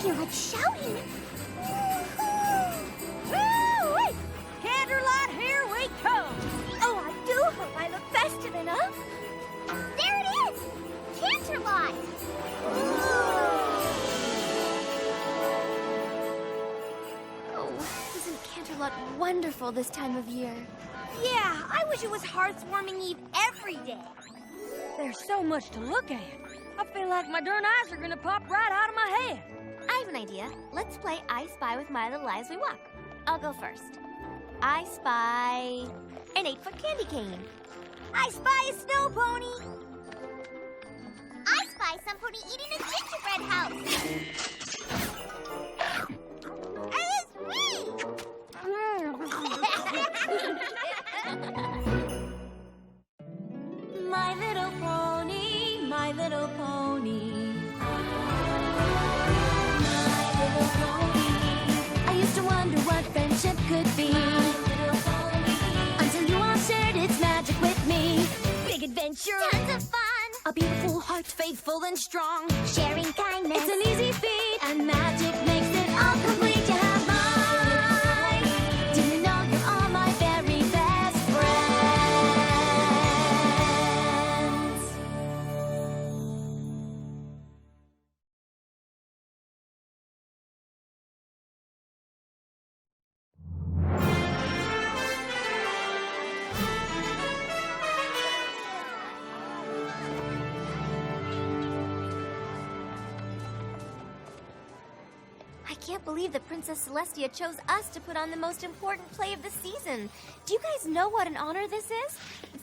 feel like shouting. Woo-wee! Candlelight, here we come! Oh, I do hope I look festive enough. There it is! Canterlot! Oh, isn't Canterlot wonderful this time of year? Yeah, I wish it was Hearth's warming eve every day. There's so much to look at. I feel like my darn eyes are gonna pop right out of my head. I have an idea. Let's play I Spy with my little eye as we walk. I'll go first. I spy an 8-foot candy cane. I spy a snow pony. I spy some pony eating a gingerbread house. It's me! My little pony, my little pony. My little pony. I used to wonder what friendship could be. Until you all shared its magic with me. Big adventure. Tons of fun. A beautiful heart, faithful and strong. Sharing kindness. It's an easy feat. And magic makes it all complete. You have mine. Do you know you're all my very best friends? I can't believe that Princess Celestia chose us to put on the most important play of the season. Do you guys know what an honor this is?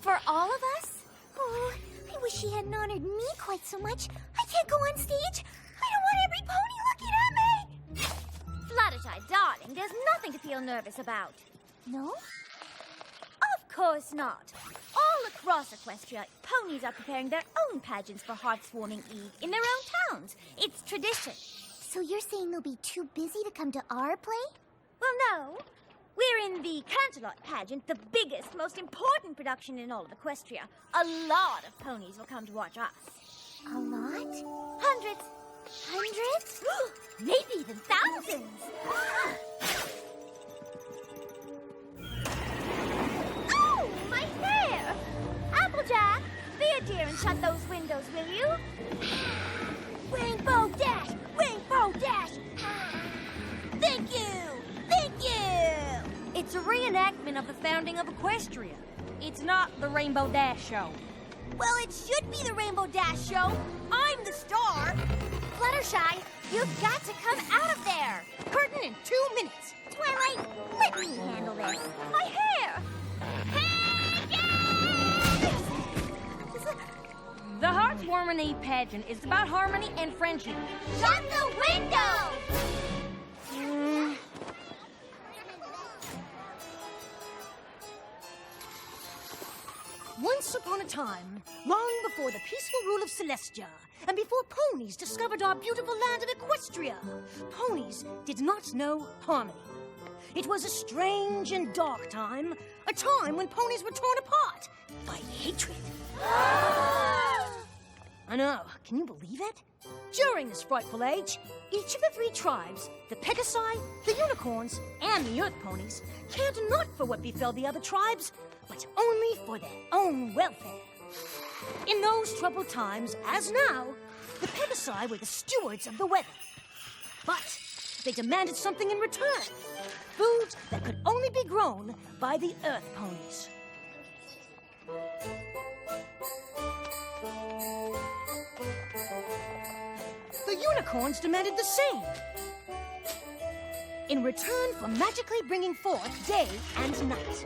For all of us? Oh, I wish she hadn't honored me quite so much. I can't go on stage. I don't want every pony looking at me. Fluttershy, darling, there's nothing to feel nervous about. No? Of course not. All across Equestria, ponies are preparing their own pageants for Hearth's warming eve in their own towns. It's tradition. So you're saying they'll be too busy to come to our play? Well, no. We're in the Canterlot pageant, the biggest, most important production in all of Equestria. A lot of ponies will come to watch us. A lot? Hundreds. Hundreds? Maybe even thousands. Oh, my hair! Applejack, be a dear and shut those windows, will you? Rainbow Dash! Rainbow Dash! Thank you! Thank you! It's a reenactment of the founding of Equestria. It's not the Rainbow Dash show. Well, it should be the Rainbow Dash show. I'm the star. Fluttershy, you've got to come out of there. Curtain in 2 minutes. Twilight, let me handle this. My hair! The Hearth's Warming Eve pageant is about harmony and friendship. Shut the window! Once upon a time, long before the peaceful rule of Celestia, and before ponies discovered our beautiful land of Equestria, ponies did not know harmony. It was a strange and dark time, a time when ponies were torn apart by hatred. I know, can you believe it? During this frightful age, each of the 3 tribes, the Pegasi, the unicorns, and the Earth Ponies, cared not for what befell the other tribes, but only for their own welfare. In those troubled times, as now, the Pegasi were the stewards of the weather. But they demanded something in return, food that could only be grown by the Earth Ponies. The unicorns demanded the same, in return for magically bringing forth day and night.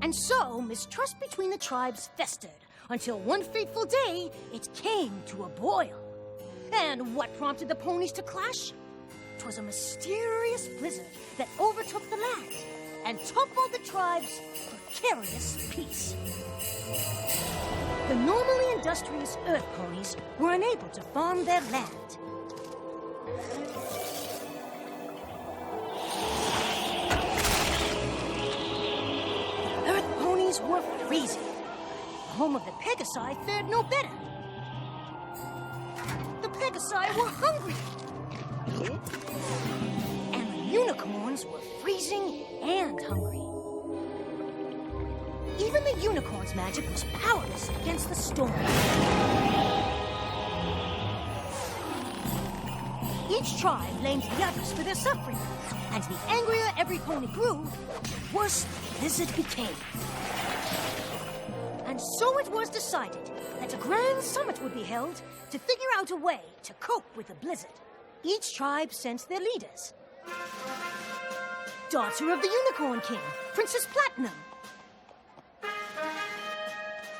And so, mistrust between the tribes festered, until one fateful day, it came to a boil. And what prompted the ponies to clash? 'Twas a mysterious blizzard that overtook the land and toppled the tribe's precarious peace. The normally industrious Earth Ponies were unable to farm their land. Earth Ponies were freezing. The home of the Pegasi fared no better. The Pegasi were hungry. And the unicorns were freezing and hungry. Even the unicorn's magic was powerless against the storm. Each tribe blamed the others for their suffering, and the angrier every pony grew, the worse the blizzard became. And so it was decided that a grand summit would be held to figure out a way to cope with the blizzard. Each tribe sent their leaders. Daughter of the Unicorn King, Princess Platinum.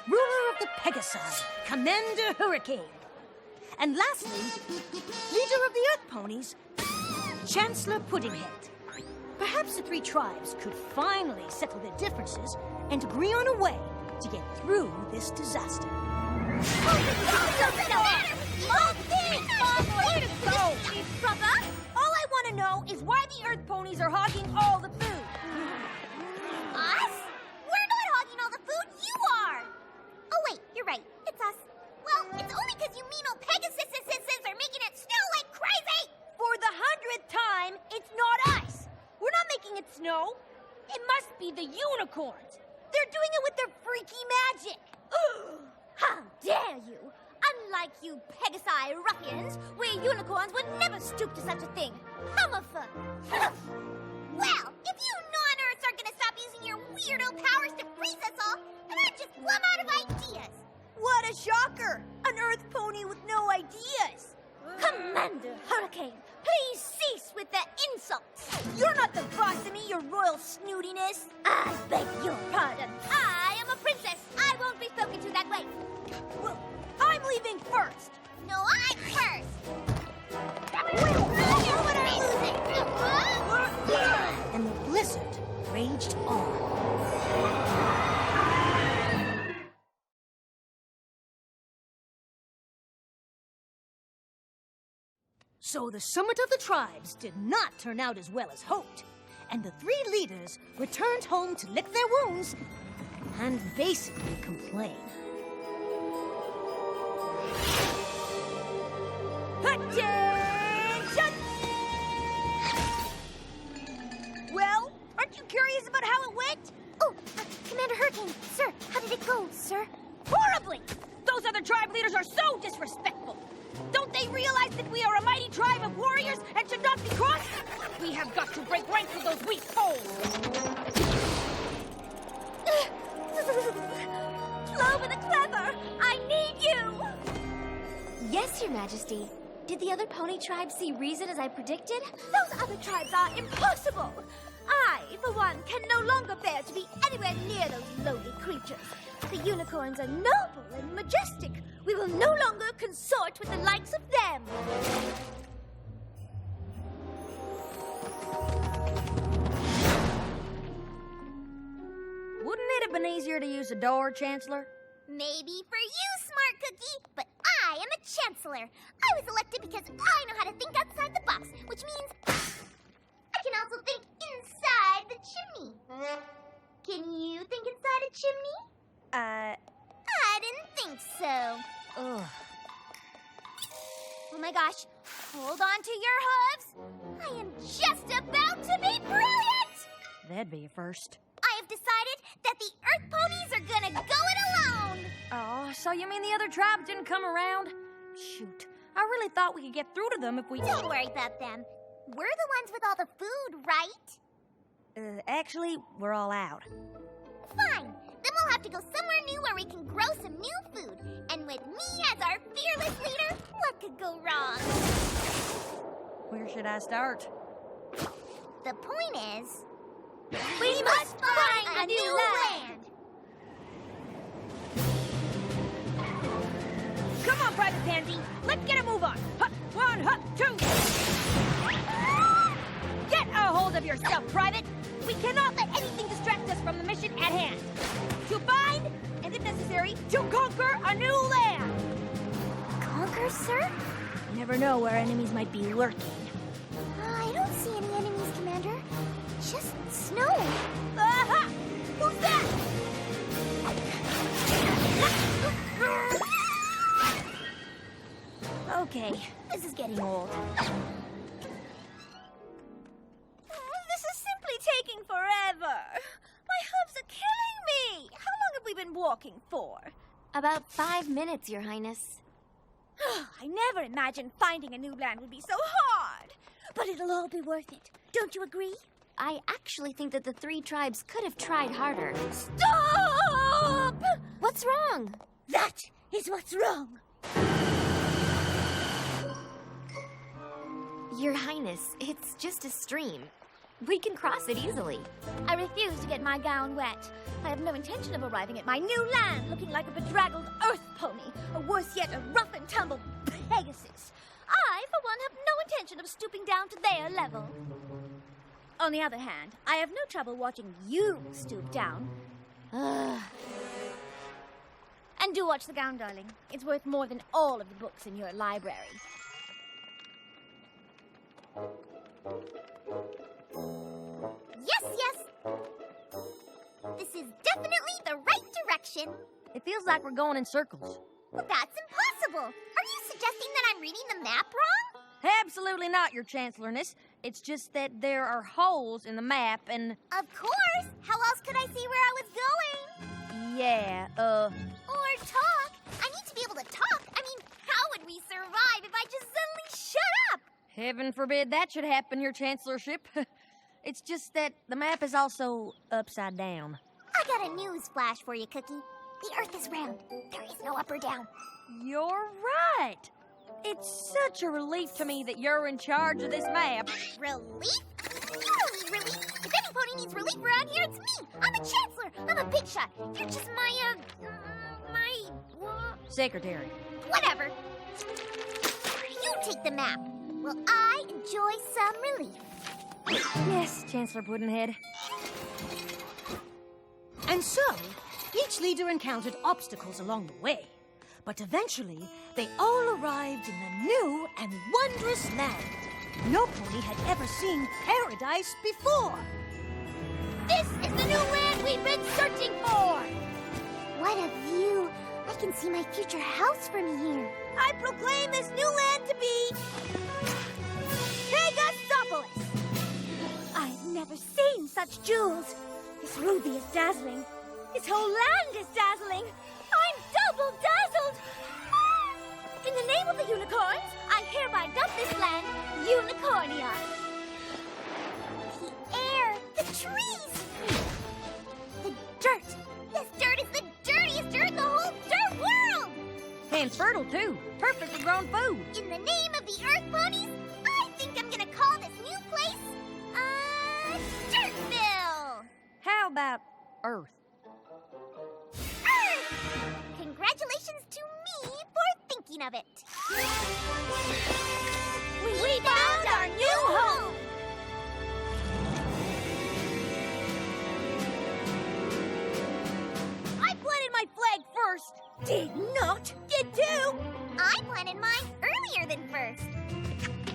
Ruler of the Pegasi, Commander Hurricane. And lastly, leader of the Earth Ponies, Chancellor Puddinghead. Perhaps the three tribes could finally settle their differences and agree on a way to get through this disaster. Brother, all I want to know is why the Earth Ponies are hogging all the food. Us? We're not hogging all the food, you are! Oh wait, you're right, it's us. Well, it's only because you mean old Pegasuses are making it snow like crazy! For the 100th time, it's not us. We're not making it snow. It must be the unicorns. They're doing it with their freaky magic. How dare you! Unlike you Pegasi ruffians, we unicorns would never stoop to such a thing. Hummerfur! Well, if you non-Earths are gonna stop using your weirdo powers to freeze us all, then I'm just plumb out of ideas! What a shocker! An Earth Pony with no ideas. Commander Hurricane, please cease with the insults! You're not the boss of me, your royal snootiness. I beg your pardon. I am a princess. I won't be spoken to that way. Well, I'm leaving first. No, I'm first. And the blizzard raged on. So the summit of the tribes did not turn out as well as hoped, and the three leaders returned home to lick their wounds and basically complain. Attention! Well, aren't you curious about how it went? Oh, Commander Hurricane, sir, how did it go, sir? Horribly! Those other tribe leaders are so disrespectful. Don't they realize that we are a mighty tribe of warriors and should not be crossed? We have got to break ranks with those weak foes. Clover the Clever, I need you! Yes, Your Majesty. Did the other pony tribes see reason as I predicted? Those other tribes are impossible! I, for one, can no longer bear to be anywhere near those lowly creatures. The unicorns are noble and majestic. We will no longer consort with the likes of them. Wouldn't it have been easier to use a door, Chancellor? Maybe for you, Smart Cookie, but I am a chancellor. I was elected because I know how to think outside the box, which means I can also think inside the chimney. Can you think inside a chimney? I didn't think so. Ugh. Oh my gosh, hold on to your hooves. I am just about to be brilliant! That'd be a first. I have decided that the Earth Ponies are gonna go it alone! Oh, so you mean the other tribes didn't come around? Shoot, I really thought we could get through to them if we... Don't worry about them. We're the ones with all the food, right? Actually, we're all out. Fine. Then we'll have to go somewhere new where we can grow some new food. And with me as our fearless leader, what could go wrong? Where should I start? The point is, we must find a new land! Come on, Private Pansy. Let's get a move on. Hup, one, hup, two. Get a hold of yourself, Private. We cannot let anything distract us from the mission at hand. To find, and if necessary, to conquer a new land. Conquer, sir? You never know where enemies might be lurking. I don't see any enemies, Commander. Just snow. Aha! Who's that? Okay, this is getting old. About 5 minutes, Your Highness. I never imagined finding a new land would be so hard. But it'll all be worth it. Don't you agree? I actually think that the 3 tribes could have tried harder. Stop! What's wrong? That is what's wrong. Your Highness, it's just a stream. We can cross it easily. I refuse to get my gown wet. I have no intention of arriving at my new land looking like a bedraggled earth pony, or worse yet, a rough and tumble pegasus. I, for one, have no intention of stooping down to their level. On the other hand, I have no trouble watching you stoop down. And do watch the gown, darling. It's worth more than all of the books in your library. Yes! This is definitely the right direction. It feels like we're going in circles. But that's impossible. Are you suggesting that I'm reading the map wrong? Absolutely not, Your Chancellorness. It's just that there are holes in the map and... Of course. How else could I see where I was going? Yeah, Or talk. I need to be able to talk. I mean, how would we survive if I just suddenly shut up? Heaven forbid that should happen, Your Chancellorship. It's just that the map is also upside down. I got a news flash for you, Cookie. The Earth is round. There is no up or down. You're right. It's such a relief to me that you're in charge of this map. Relief? You don't need relief. If any pony needs relief around here, it's me. I'm a chancellor. I'm a big shot. You're just Secretary. Whatever. You take the map. Will I enjoy some relief? Yes, Chancellor Puddinhead. And so, each leader encountered obstacles along the way. But eventually, they all arrived in the new and wondrous land. No pony had ever seen paradise before. This is the new land we've been searching for! What a view. I can see my future house from here. I proclaim this new land to be... Pegasopolis! I've never seen such jewels. This ruby is dazzling. This whole land is dazzling. I'm double dazzled! In the name of the unicorns, I hereby dub this land Unicornia. The air, the trees, the dirt. This dirt is the dirtiest dirt in the whole dirt world! And fertile, too. Perfect for grown food. In the name of the Earth Ponies, I think I'm gonna call this new place, Dirtville! How about Earth? Earth! Congratulations to me for thinking of it. We found our new home! I planted my flag first. Did not. Did too. I planted mine earlier than first.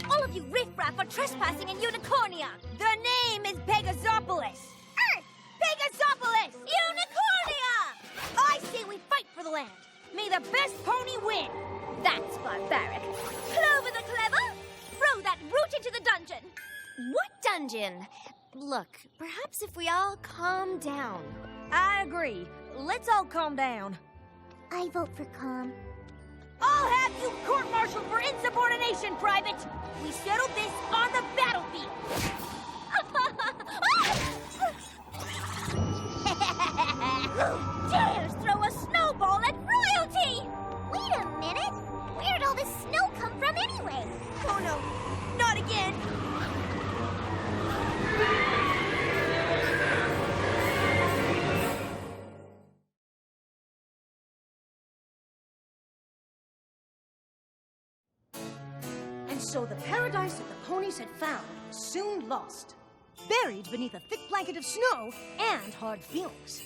All of you riffraff are trespassing in Unicornia. The name is Pegasopolis. Earth! Pegasopolis! Unicornia! I say we fight for the land. May the best pony win. That's barbaric. Clover the clever, throw that root into the dungeon. What dungeon? Look, perhaps if we all calm down. I agree. Let's all calm down. I vote for calm. I'll have you court-martialed for insubordination, Private. We settled this on the battlefield. Who dares throw a snowball at royalty? Wait a minute. Where'd all this snow come from anyway? Oh no, not again. And so the paradise that the ponies had found was soon lost, buried beneath a thick blanket of snow and hard feelings.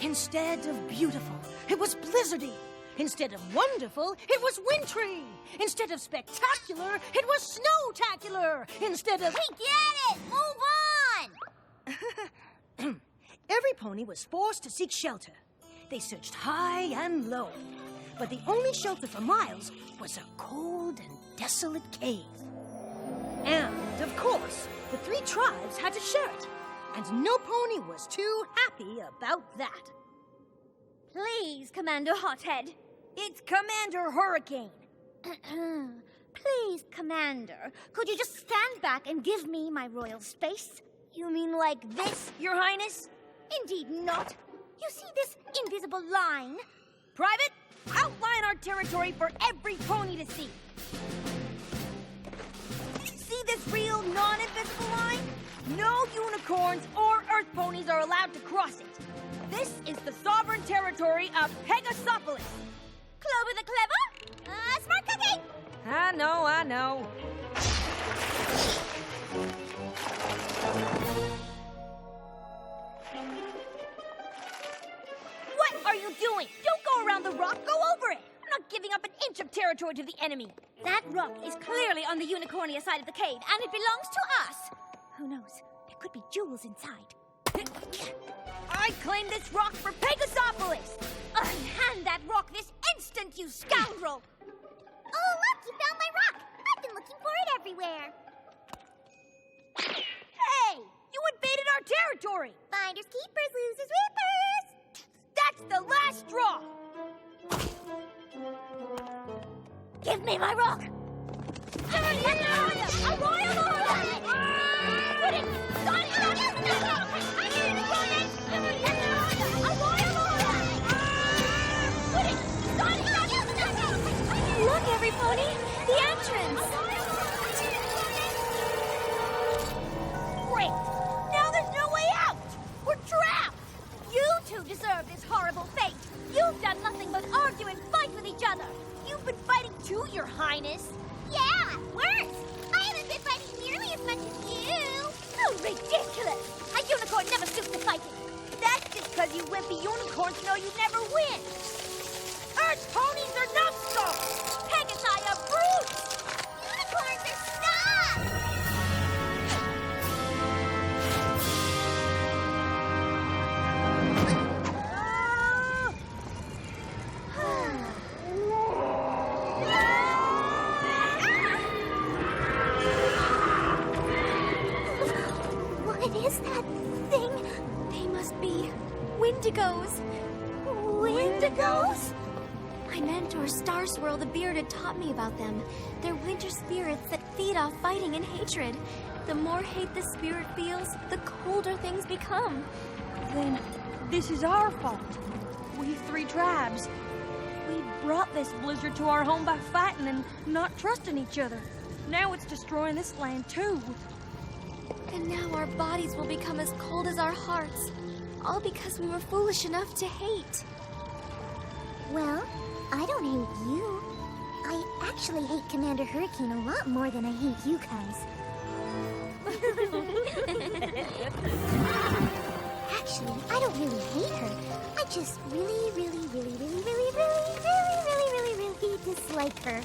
Instead of beautiful, it was blizzardy. Instead of wonderful, it was wintry. Instead of spectacular, it was snowtacular. Instead of... We get it! Move on! Every pony was forced to seek shelter. They searched high and low, but the only shelter for miles was a cold and desolate cave. And, of course, the 3 tribes had to share it, and no pony was too happy about that. Please, Commander Hothead. It's Commander Hurricane. Please, Commander, could you just stand back and give me my royal space? You mean like this, Your Highness? Indeed not. You see this invisible line? Private, outline our territory for every pony to see. See this real non-invisible line? No unicorns or earth ponies are allowed to cross it. This is the sovereign territory of Pegasopolis. Clover the Clever? Smart cookie! I know. What are you doing? Don't go around the rock, go over it! I'm not giving up an inch of territory to the enemy. That rock is clearly on the unicornia side of the cave, and it belongs to us. Who knows? There could be jewels inside. I claim this rock for Pegasopolis! Unhand that rock this instant, you scoundrel! Oh, look! You found my rock! I've been looking for it everywhere. Hey! You invaded our territory! Finders keepers, losers weepers! That's the last straw! Give me my rock! A royal order! Put it! Start it! Look, everypony! The entrance! Great! Now there's no way out! We're trapped! You two deserve this horrible fate! You've done nothing but argue and fight with each other! You've been fighting too, Your Highness! Yeah, worse! I haven't been fighting nearly as much as you! How ridiculous! A unicorn never stoops to fighting! That's just because you wimpy unicorns know you never win! Earth ponies are numbskulls! Pegasi are brutes! Unicorns are snobs! What is that thing? They must be Wendigos. Wendigos? My mentor, Star Swirl the Bearded, taught me about them. They're winter spirits that feed off fighting and hatred. The more hate the spirit feels, the colder things become. Then this is our fault. We three tribes. We brought this blizzard to our home by fighting and not trusting each other. Now it's destroying this land too. And now our bodies will become as cold as our hearts. All because we were foolish enough to hate. Well, I don't hate you. I actually hate Commander Hurricane a lot more than I hate you guys. Actually, I don't really hate her. I just really dislike her.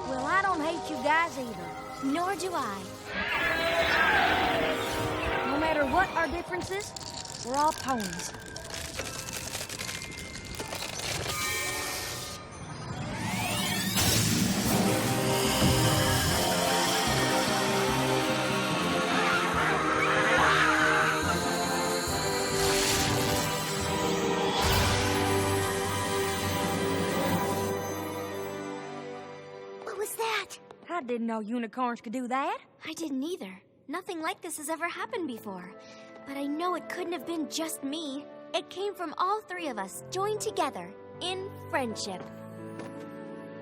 Well, I don't hate you guys either. Nor do I. No matter what our differences, we're all ponies. What was that? I didn't know unicorns could do that. I didn't either. Nothing like this has ever happened before. But I know it couldn't have been just me. It came from all three of us, joined together, in friendship.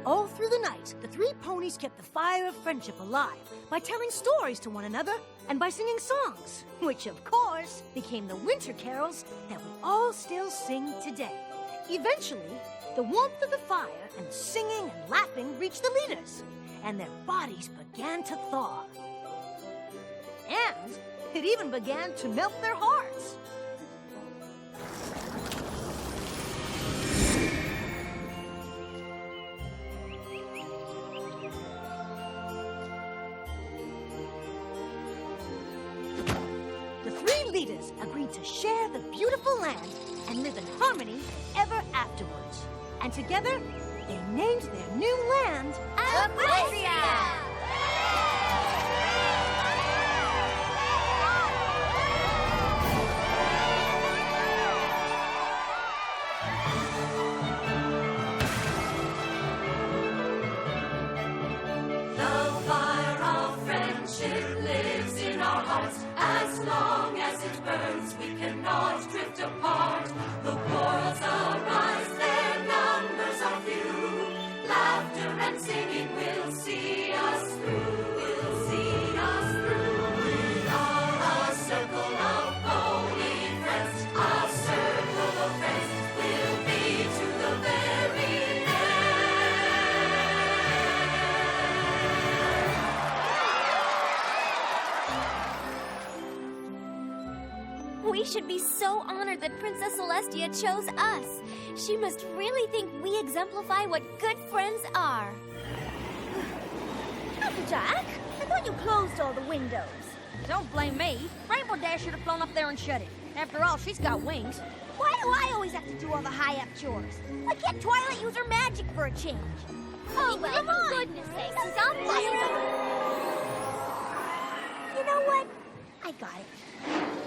All through the night, the three ponies kept the fire of friendship alive by telling stories to one another and by singing songs, which, of course, became the winter carols that we all still sing today. Eventually, the warmth of the fire and singing and laughing reached the leaders, and their bodies began to thaw. And it even began to melt their hearts. The three leaders agreed to share the beautiful land and live in harmony ever afterwards. And together, they named their new land Equestria! hearts, we cannot drift apart. The quarrels arise, their numbers are few. Laughter and singing will see us through. Will see us through. We are a circle of pony friends. A circle of friends will be to the very end. We should be so honored that Princess Celestia chose us. She must really think we exemplify what good friends are. Applejack, I thought you closed all the windows. Don't blame me. Rainbow Dash should have flown up there and shut it. After all, she's got wings. Why do I always have to do all the high-up chores? Why can't Twilight use her magic for a change? Oh, well, come on. for goodness sakes, stop playing. You know what? I got it.